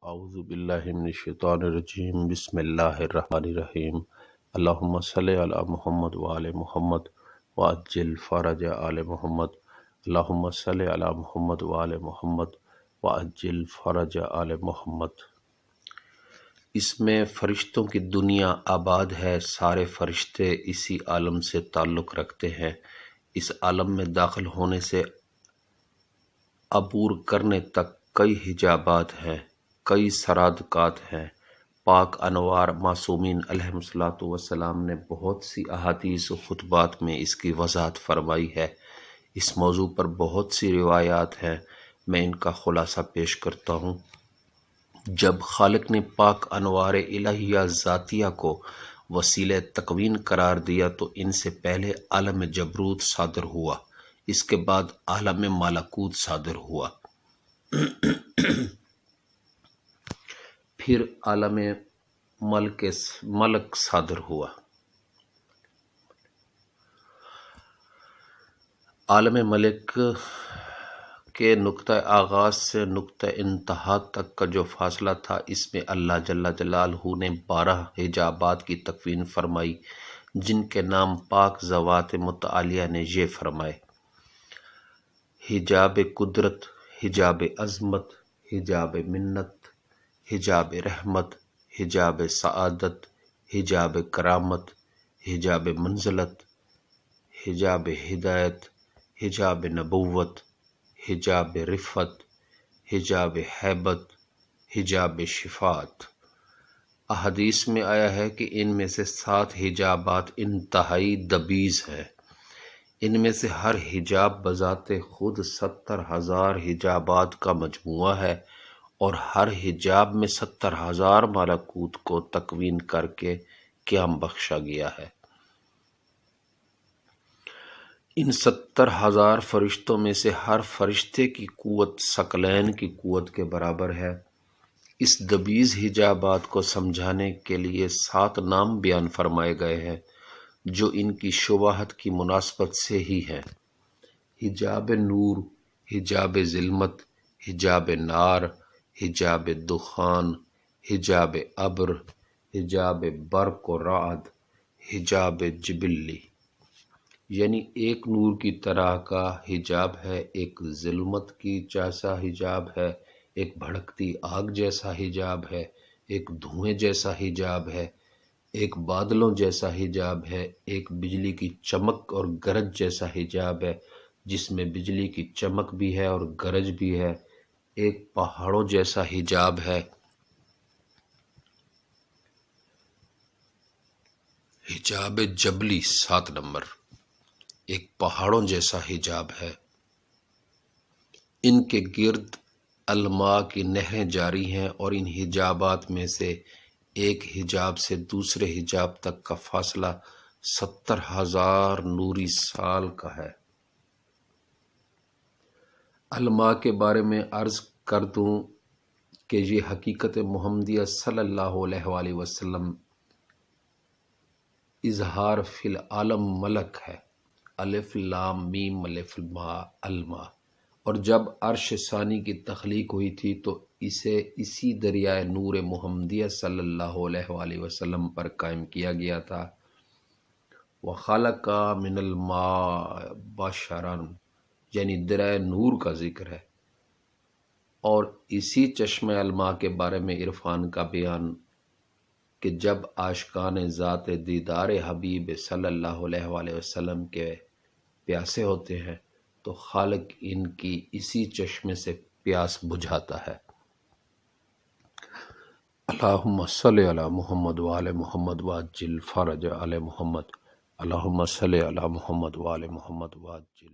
اعوذ باللہ من الشیطان الرجیم بسم اللہ الرحمن الرحیم اللہم صلی علی محمد وآل محمد وعجل فرج آل محمد اللہم صلی علی محمد وآل محمد وعجل فرج آل محمد۔ اس میں فرشتوں کی دنیا آباد ہے، سارے فرشتے اسی عالم سے تعلق رکھتے ہیں۔ اس عالم میں داخل ہونے سے عبور کرنے تک کئی حجابات ہیں، کئی سرادقات ہیں۔ پاک انوار معصومین علیہم الصلوۃ والسلام نے بہت سی احادیث و خطبات میں اس کی وضاحت فرمائی ہے۔ اس موضوع پر بہت سی روایات ہیں، میں ان کا خلاصہ پیش کرتا ہوں۔ جب خالق نے پاک انوار الہیہ ذاتیہ کو وسیلہ تکوین قرار دیا تو ان سے پہلے عالم جبروت صادر ہوا، اس کے بعد عالم ملکوت صادر ہوا، پھر عالم ملک صادر ہوا۔ عالم ملک کے نقطہ آغاز سے نقطہ انتہا تک کا جو فاصلہ تھا، اس میں اللہ جل جلالہ نے 12 حجابات کی تکوین فرمائی، جن کے نام پاک ذوات متعالیہ نے یہ فرمائے: حجاب قدرت، حجاب عظمت، حجاب منت، حجاب رحمت، حجاب سعادت، حجاب کرامت، حجاب منزلت، حجاب ہدایت، حجاب نبوت، حجاب رفعت، حجاب ہیبت، حجاب شفاعت۔ احادیث میں آیا ہے کہ ان میں سے 7 حجابات انتہائی دبیز ہیں۔ ان میں سے ہر حجاب بذات خود 70,000 حجابات کا مجموعہ ہے، اور ہر حجاب میں 70,000 ملکوت کو تکوین کر کے قیام بخشا گیا ہے۔ ان 70,000 فرشتوں میں سے ہر فرشتے کی قوت ثقلین کی قوت کے برابر ہے۔ اس دبیز حجابات کو سمجھانے کے لیے 7 نام بیان فرمائے گئے ہیں، جو ان کی شباہت کی مناسبت سے ہی ہیں: حجاب نور، حجاب ظلمت، حجاب نار، حجاب دخان، حجاب ابر، حجاب برق و رعد، حجاب جبلی۔ یعنی ایک نور کی طرح کا حجاب ہے، ایک ظلمت کی جیسا حجاب ہے، ایک بھڑکتی آگ جیسا حجاب ہے، ایک دھوئیں جیسا حجاب ہے، ایک بادلوں جیسا حجاب ہے، ایک بجلی کی چمک اور گرج جیسا حجاب ہے، جس میں بجلی کی چمک بھی ہے اور گرج بھی ہے، ایک پہاڑوں جیسا حجاب ہے، حجاب جبلی 7 نمبر، ایک پہاڑوں جیسا حجاب ہے۔ ان کے گرد الماء کی نہریں جاری ہیں، اور ان حجابات میں سے ایک حجاب سے دوسرے حجاب تک کا فاصلہ 70,000 نوری سال کا ہے۔ الماء کے بارے میں عرض کر دوں کہ یہ حقیقت محمدیہ صلی اللہ علیہ وآلہ وسلم اظہار فی العالم ملک ہے، الف لام میم الف ماء الماء۔ اور جب عرش ثانی کی تخلیق ہوئی تھی تو اسے اسی دریائے نور محمدیہ صلی اللہ علیہ وآلہ وسلم پر قائم کیا گیا تھا۔ وَخَلَقَ مِنَ الْمَاءِ بَشَرًا، یعنی دریائے نور کا ذکر ہے۔ اور اسی چشمہ الماء کے بارے میں عرفان کا بیان کہ جب عاشقان ذات دیدار حبیب صلی اللہ علیہ وآلہ وسلم کے پیاسے ہوتے ہیں تو خالق ان کی اسی چشمے سے پیاس بجھاتا ہے۔ اللہم صلی علی محمد وآل محمد وعجل فرج آل محمد۔ اللہم صلی علی محمد وآل محمد وعجل